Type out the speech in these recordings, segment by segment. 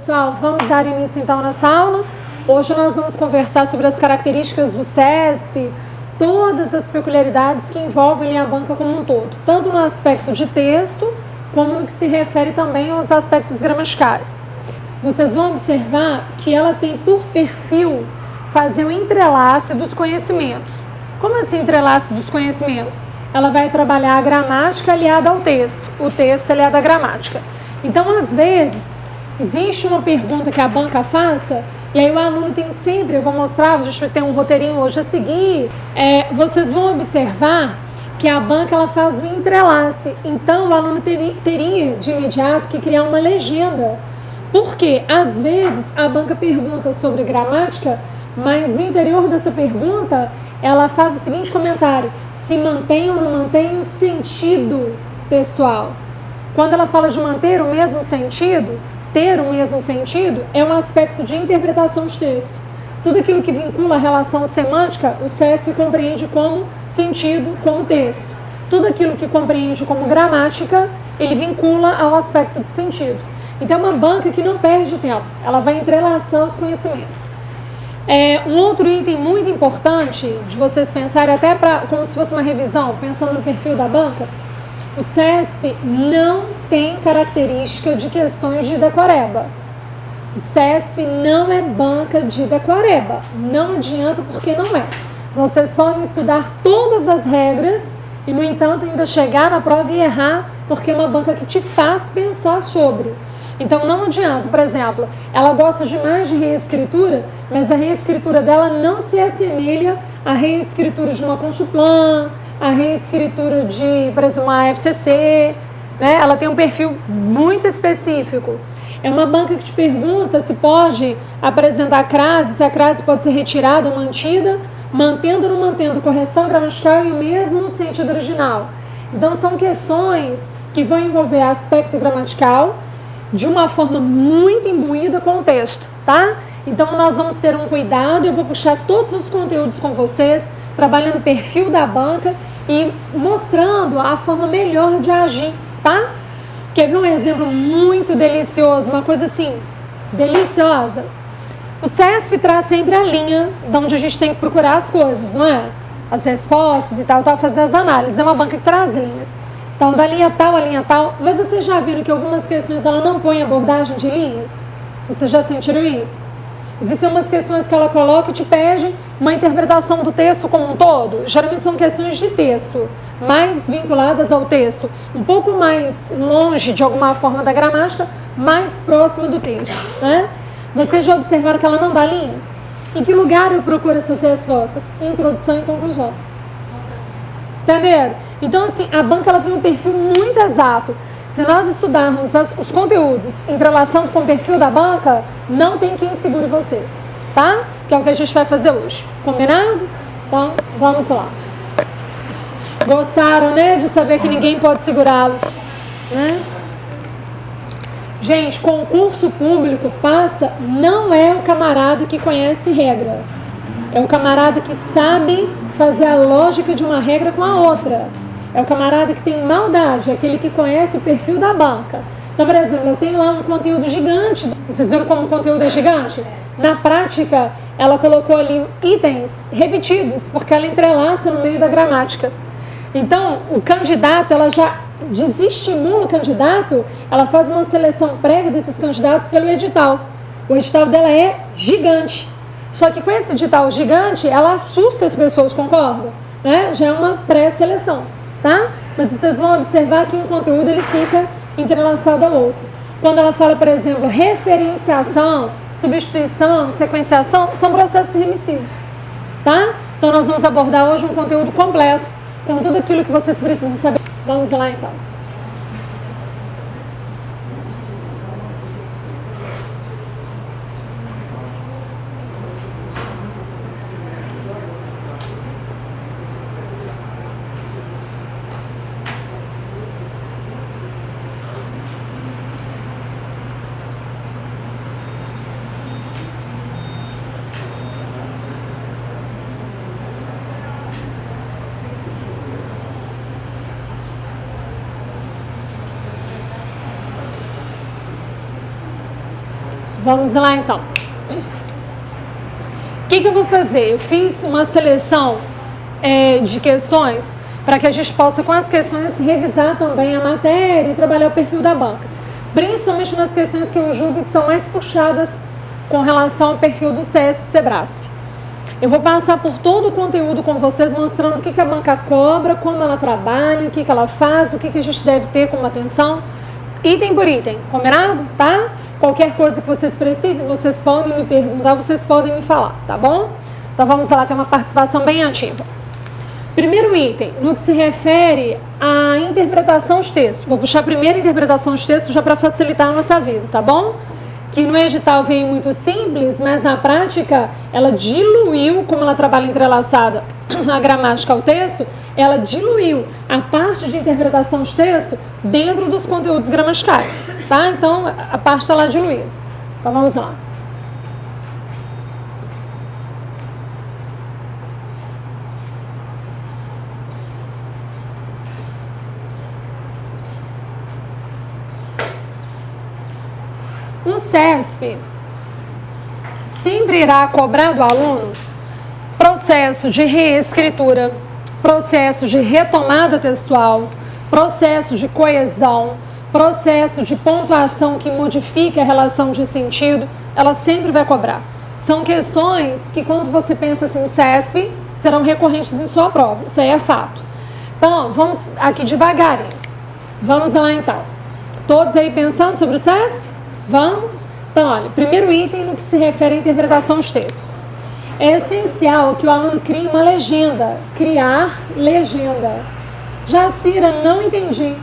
Pessoal, vamos dar início então nessa aula. Hoje nós vamos conversar sobre as características do CESP, todas as peculiaridades que envolvem a banca como um todo, tanto no aspecto de texto, como no que se refere também aos aspectos gramaticais. Vocês vão observar que ela tem por perfil fazer o entrelace dos conhecimentos. Como assim entrelace dos conhecimentos? Ela vai trabalhar a gramática aliada ao texto, o texto aliado à gramática. Então, às vezes, existe uma pergunta que a banca faça, e aí o aluno tem sempre, eu vou mostrar, a gente vai ter um roteirinho hoje a seguir, vocês vão observar que a banca ela faz um entrelace. Então, o aluno teria de imediato que criar uma legenda. Porque, às vezes, a banca pergunta sobre gramática, mas no interior dessa pergunta, ela faz o seguinte comentário: se mantém ou não mantém o sentido textual. Quando ela fala de manter o mesmo sentido, ter o mesmo sentido, é um aspecto de interpretação de texto. Tudo aquilo que vincula a relação semântica, o CESP compreende como sentido, como texto. Tudo aquilo que compreende como gramática, ele vincula ao aspecto de sentido. Então, é uma banca que não perde tempo, ela vai entrelaçar os conhecimentos. Um outro item muito importante de vocês pensarem, até como se fosse uma revisão, pensando no perfil da banca, o CESP não tem característica de questões de decoreba. O CESP não é banca de decoreba. Não adianta porque não é. Vocês podem estudar todas as regras e, no entanto, ainda chegar na prova e errar, porque é uma banca que te faz pensar sobre. Então, não adianta. Por exemplo, ela gosta demais de reescritura, mas a reescritura dela não se assemelha à reescritura de uma Conchuplan, a reescritura de, por exemplo, uma FCC, né? Ela tem um perfil muito específico. É uma banca que te pergunta se pode apresentar crase, se a crase pode ser retirada ou mantida, mantendo ou não mantendo correção gramatical e o mesmo sentido original. Então, são questões que vão envolver aspecto gramatical de uma forma muito imbuída com o texto, tá? Então, nós vamos ter um cuidado, eu vou puxar todos os conteúdos com vocês, trabalhando o perfil da banca e mostrando a forma melhor de agir, tá? Quer ver um exemplo muito delicioso, uma coisa assim, deliciosa? O CESP traz sempre a linha de onde a gente tem que procurar as coisas, não é? As respostas e tal, fazer as análises. É uma banca que traz linhas. Então, da linha tal a linha tal. Mas vocês já viram que algumas questões ela não põe abordagem de linhas? Vocês já sentiram isso? Existem umas questões que ela coloca e te pede uma interpretação do texto como um todo. Geralmente são questões de texto, mais vinculadas ao texto, um pouco mais longe de alguma forma da gramática, mais próxima do texto, né? Vocês já observaram que ela não dá linha? Em que lugar eu procuro essas respostas? Introdução e conclusão. Entenderam? Então, assim, a banca ela tem um perfil muito exato. Se nós estudarmos os conteúdos em relação com o perfil da banca, não tem quem segure vocês, tá? Que é o que a gente vai fazer hoje. Combinado? Então, vamos lá. Gostaram, né? De saber que ninguém pode segurá-los, né? Gente, concurso público não é o camarada que conhece regra. É o camarada que sabe fazer a lógica de uma regra com a outra. É o camarada que tem maldade, é aquele que conhece o perfil da banca. Então, por exemplo, eu tenho lá um conteúdo gigante. Vocês viram como o conteúdo é gigante? Na prática, ela colocou ali itens repetidos, porque ela entrelaça no meio da gramática. Então, o candidato, ela já desestimula o candidato, ela faz uma seleção prévia desses candidatos pelo edital. O edital dela é gigante. Só que com esse edital gigante, ela assusta as pessoas, concordam? Né? Já é uma pré-seleção, tá? Mas vocês vão observar que um conteúdo ele fica entrelaçado ao outro. Quando ela fala, por exemplo, referenciação, substituição, sequenciação, são processos remissivos, tá? Então, nós vamos abordar hoje um conteúdo completo. Então, tudo aquilo que vocês precisam saber. Vamos lá, então. Vamos lá então. O que eu vou fazer? Eu fiz uma seleção de questões para que a gente possa, com as questões, revisar também a matéria e trabalhar o perfil da banca. Principalmente nas questões que eu julgo que são mais puxadas com relação ao perfil do CESP e SEBRASP. Eu vou passar por todo o conteúdo com vocês, mostrando o que a banca cobra, como ela trabalha, o que ela faz, o que a gente deve ter como atenção, item por item, combinado? Tá? Qualquer coisa que vocês precisem, vocês podem me perguntar, vocês podem me falar, tá bom? Então vamos lá, ter uma participação bem ativa. Primeiro item, no que se refere à interpretação de texto. Vou puxar a primeira interpretação de texto já para facilitar a nossa vida, tá bom? Que no edital veio muito simples, mas na prática ela diluiu, como ela trabalha entrelaçada a gramática ao texto, ela diluiu a parte de interpretação de texto dentro dos conteúdos gramaticais, tá? Então a parte está lá diluída. Então vamos lá. O CESP sempre irá cobrar do aluno processo de reescritura, processo de retomada textual, processo de coesão, processo de pontuação que modifique a relação de sentido, ela sempre vai cobrar. São questões que, quando você pensa assim, CESP, serão recorrentes em sua prova, isso aí é fato. Então, vamos aqui devagarinho. Vamos lá então. Todos aí pensando sobre o CESP? Vamos? Então, olha, primeiro item no que se refere à interpretação de texto. É essencial que o aluno crie uma legenda. Criar legenda. Jacira, não entendi.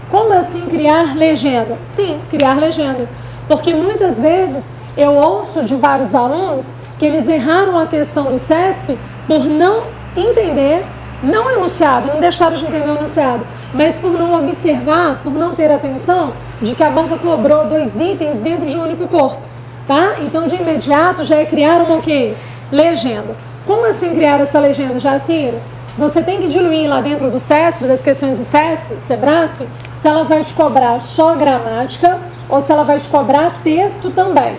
Como assim criar legenda? Sim, criar legenda. Porque muitas vezes eu ouço de vários alunos que eles erraram a questão do CESP por não entender, não enunciado, não deixaram de entender o enunciado, mas por não observar, por não ter atenção de que a banca cobrou 2 itens dentro de um único corpo, tá? Então, de imediato, já é criar uma o quê? Legenda. Como assim criar essa legenda, Jacira? Você tem que diluir lá dentro do CESP, das questões do CESP, SEBRASP, se ela vai te cobrar só gramática ou se ela vai te cobrar texto também.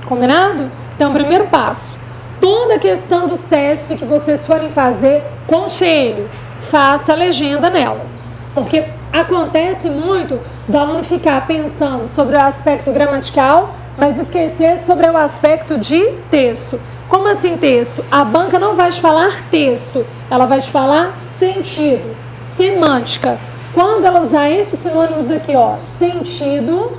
Combinado? Então, primeiro passo. Toda questão do CESP que vocês forem fazer, conselho, faça a legenda nelas. Porque acontece muito do aluno ficar pensando sobre o aspecto gramatical, mas esquecer sobre o aspecto de texto. Como assim texto? A banca não vai te falar texto, ela vai te falar sentido, semântica. Quando ela usar esses sinônimos aqui, ó, sentido,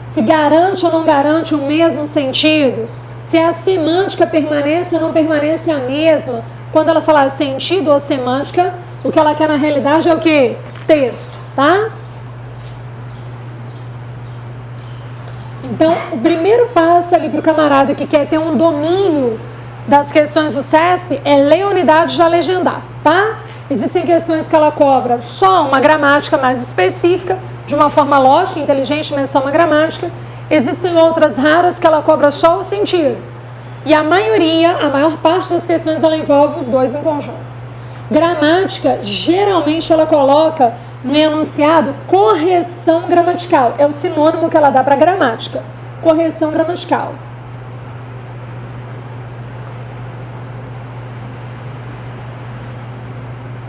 se garante ou não garante o mesmo sentido, se a semântica permanece ou não permanece a mesma. Quando ela falar sentido ou semântica, o que ela quer na realidade é o quê? Texto, tá? Então, o primeiro passo ali para o camarada que quer ter um domínio das questões do CESP é ler a unidade e já legendar, tá? Existem questões que ela cobra só uma gramática mais específica, de uma forma lógica, inteligente, mas só uma gramática. Existem outras raras que ela cobra só o sentido. E a maioria, a maior parte das questões, ela envolve os dois em conjunto. Gramática, geralmente ela coloca no enunciado correção gramatical. É o sinônimo que ela dá para gramática. Correção gramatical.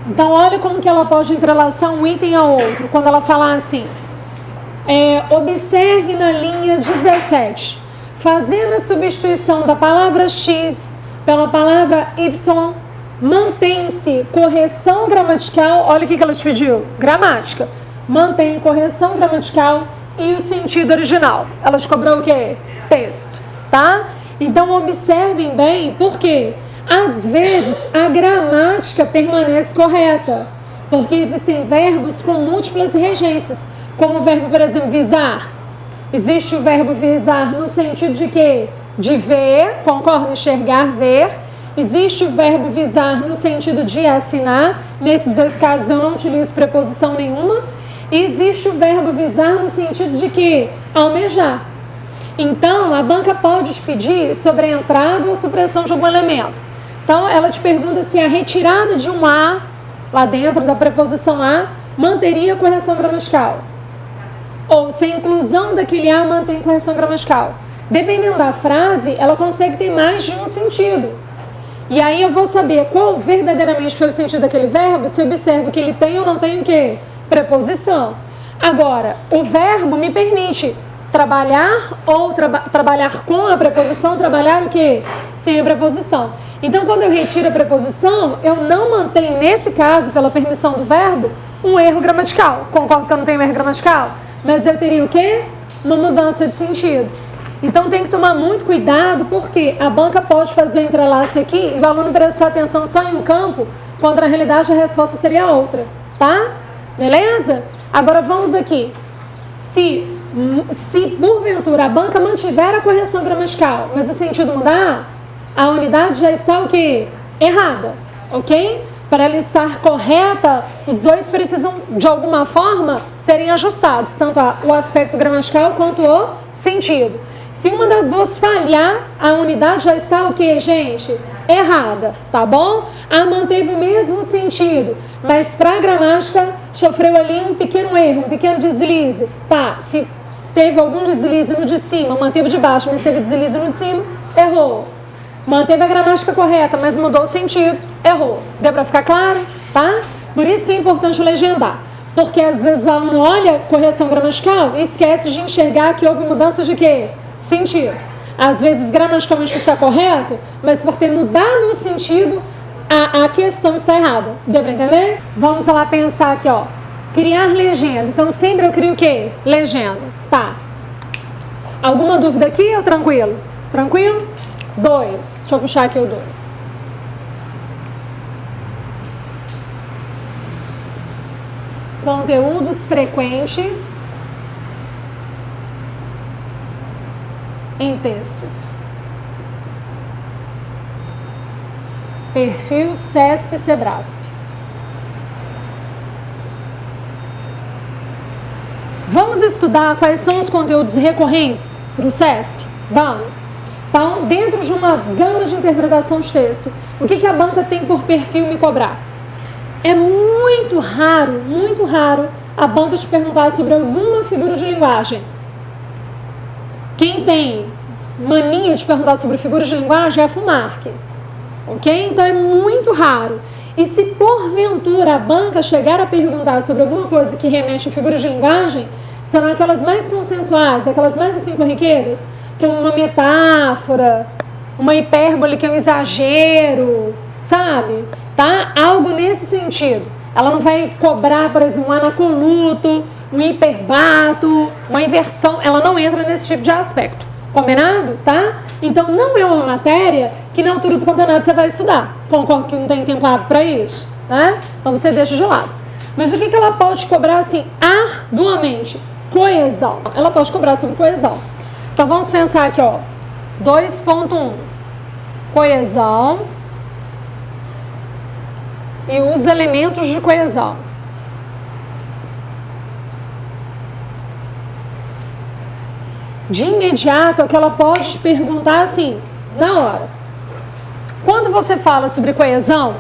Então, olha como que ela pode entrelaçar um item ao outro. Quando ela falar assim, observe na linha 17, fazendo a substituição da palavra X pela palavra Y, mantém-se correção gramatical. Olha o que ela te pediu, gramática. Mantém correção gramatical e o sentido original. Ela te cobrou o quê? Texto, tá? Então, observem bem, por quê? Às vezes, a gramática permanece correta, porque existem verbos com múltiplas regências, como o verbo, por exemplo, visar. Existe o verbo visar no sentido de quê? De ver, concordo, enxergar, ver. Existe o verbo visar no sentido de assinar. Nesses dois casos, eu não utilizo preposição nenhuma. E existe o verbo visar no sentido de quê? Almejar. Então, a banca pode te pedir sobre a entrada ou supressão de algum elemento. Então, ela te pergunta se a retirada de um A, lá dentro da preposição A, manteria a correção gramatical. Ou se a inclusão daquele A mantém correção gramatical. Dependendo da frase, ela consegue ter mais de um sentido. E aí eu vou saber qual verdadeiramente foi o sentido daquele verbo se eu observo que ele tem ou não tem o quê? Preposição. Agora, o verbo me permite trabalhar ou trabalhar com a preposição, trabalhar o quê? Sem a preposição. Então, quando eu retiro a preposição, eu não mantenho, nesse caso, pela permissão do verbo, um erro gramatical. Concordo que eu não tenho erro gramatical? Mas eu teria o quê? Uma mudança de sentido. Então, tem que tomar muito cuidado, porque a banca pode fazer o entrelace aqui e o aluno prestar atenção só em um campo, quando na realidade a resposta seria outra, tá? Beleza? Agora, vamos aqui. Se porventura a banca mantiver a correção gramatical, mas o sentido mudar, a unidade já está o quê? Errada, ok? Para ela estar correta, os dois precisam, de alguma forma, serem ajustados, tanto o aspecto gramatical quanto o sentido. Se uma das duas falhar, a unidade já está o quê, gente? Errada, tá bom? A manteve o mesmo sentido, mas para a gramática sofreu ali um pequeno erro, um pequeno deslize. Tá, se teve algum deslize no de cima, manteve o de baixo, mas teve deslize no de cima, errou. Manteve a gramática correta, mas mudou o sentido, errou. Deu para ficar claro? Tá? Por isso que é importante legendar. Porque às vezes o aluno olha correção gramatical e esquece de enxergar que houve mudança de quê? Sentido. Às vezes gramaticalmente está correto, mas por ter mudado o sentido, a questão está errada. Deu para entender? Vamos lá pensar aqui, ó. Criar legenda. Então sempre eu crio o quê? Legenda. Tá. Alguma dúvida aqui ou tranquilo? Tranquilo? 2. Deixa eu puxar aqui o 2. Conteúdos frequentes em textos. Perfil CESP-SEBRASP. Vamos estudar quais são os conteúdos recorrentes para o CESP? Vamos. Então, dentro de uma gama de interpretação de texto, o que a banca tem por perfil me cobrar? É muito raro a banca te perguntar sobre alguma figura de linguagem. Quem tem mania de perguntar sobre figuras de linguagem é a FUMARC. Ok? Então é muito raro. E se porventura a banca chegar a perguntar sobre alguma coisa que remete a figuras de linguagem, serão aquelas mais consensuais, aquelas mais assim corriqueiras, como uma metáfora, uma hipérbole que é um exagero, sabe? Tá? Algo nesse sentido. Ela não vai cobrar, por exemplo, um anacoluto, um hiperbato, uma inversão. Ela não entra nesse tipo de aspecto. Combinado? Tá? Então não é uma matéria que na altura do campeonato você vai estudar. Concordo que não tem tempo hábil para isso, né? Então você deixa de lado. Mas o que ela pode cobrar assim arduamente? Coesão. Ela pode cobrar sobre coesão. Então vamos pensar aqui, ó. 2.1. Coesão e os elementos de coesão. De imediato, é que ela pode te perguntar assim, na hora. Quando você fala sobre coesão,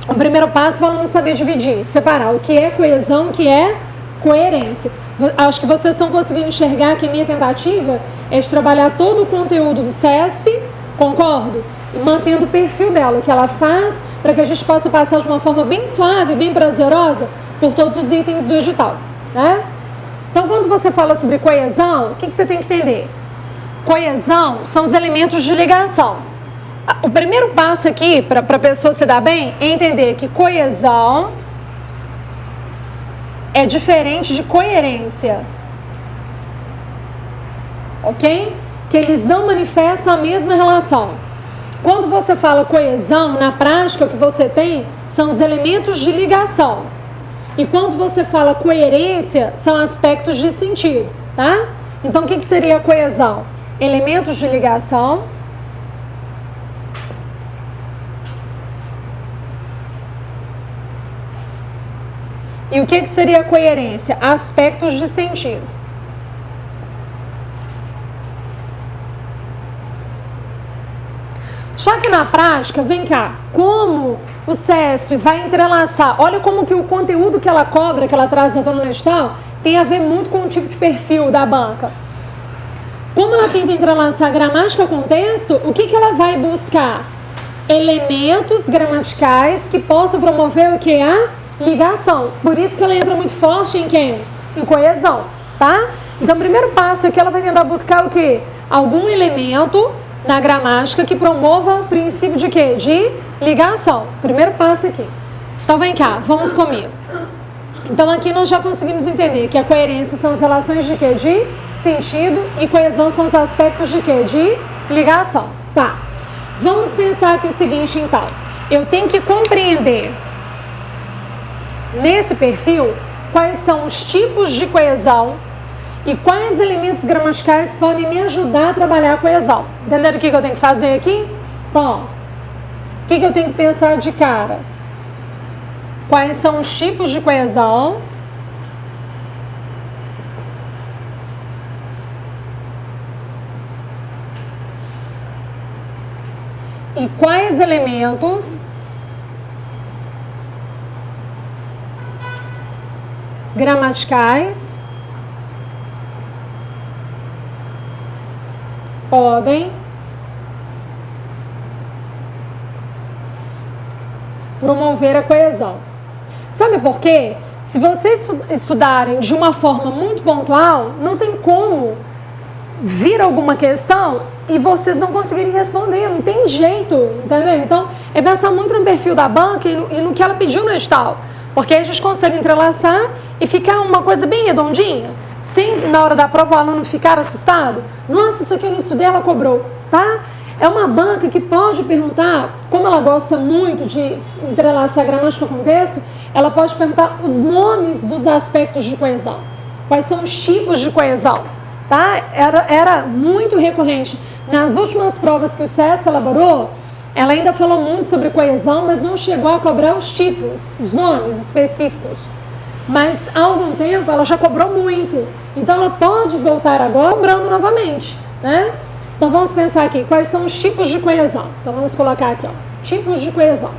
o primeiro passo é o aluno saber dividir, separar o que é coesão, o que é coerência. Acho que vocês estão conseguindo enxergar que a minha tentativa é de trabalhar todo o conteúdo do CESP, concordo? E mantendo o perfil dela, o que ela faz, para que a gente possa passar de uma forma bem suave, bem prazerosa, por todos os itens do edital, né? Então, quando você fala sobre coesão, o que você tem que entender? Coesão são os elementos de ligação. O primeiro passo aqui, para a pessoa se dar bem, é entender que coesão é diferente de coerência. Ok? Que eles não manifestam a mesma relação. Quando você fala coesão, na prática, o que você tem são os elementos de ligação. E quando você fala coerência, são aspectos de sentido, tá? Então, o que seria a coesão? Elementos de ligação. E o que seria a coerência? Aspectos de sentido. Só que na prática, vem cá, como o CESP vai entrelaçar, olha como que o conteúdo que ela cobra, que ela traz no edital, tem a ver muito com o tipo de perfil da banca. Como ela tenta entrelaçar gramática com texto, o que ela vai buscar? Elementos gramaticais que possam promover o que? A ligação. Por isso que ela entra muito forte em quem? Em coesão, tá? Então, o primeiro passo aqui, ela vai tentar buscar o quê? Algum elemento na gramática que promova o princípio de quê? De ligação. Primeiro passo aqui. Então, vem cá, vamos comigo. Então, aqui nós já conseguimos entender que a coerência são as relações de quê? De sentido, e coesão são os aspectos de quê? De ligação. Tá. Vamos pensar aqui o seguinte, então. Eu tenho que compreender nesse perfil quais são os tipos de coesão e quais elementos gramaticais podem me ajudar a trabalhar a coesão. Entenderam o que eu tenho que fazer aqui? Bom, o que eu tenho que pensar de cara? Quais são os tipos de coesão e quais elementos gramaticais podem promover a coesão. Sabe por quê? Se vocês estudarem de uma forma muito pontual, não tem como vir alguma questão e vocês não conseguirem responder, não tem jeito, entendeu? Então, é pensar muito no perfil da banca e no que ela pediu no edital, porque aí a gente consegue entrelaçar e ficar uma coisa bem redondinha, sem na hora da prova o aluno ficar assustado. Nossa, isso aqui eu não estudei, ela cobrou, tá? É uma banca que pode perguntar, como ela gosta muito de entrelaçar gramática com texto, ela pode perguntar os nomes dos aspectos de coesão. Quais são os tipos de coesão, tá? Era muito recorrente. Nas últimas provas que o SESC elaborou, ela ainda falou muito sobre coesão, mas não chegou a cobrar os tipos, os nomes específicos. Mas há algum tempo ela já cobrou muito. Então ela pode voltar agora cobrando novamente, né? Então vamos pensar aqui, quais são os tipos de coesão? Então vamos colocar aqui, ó, tipos de coesão.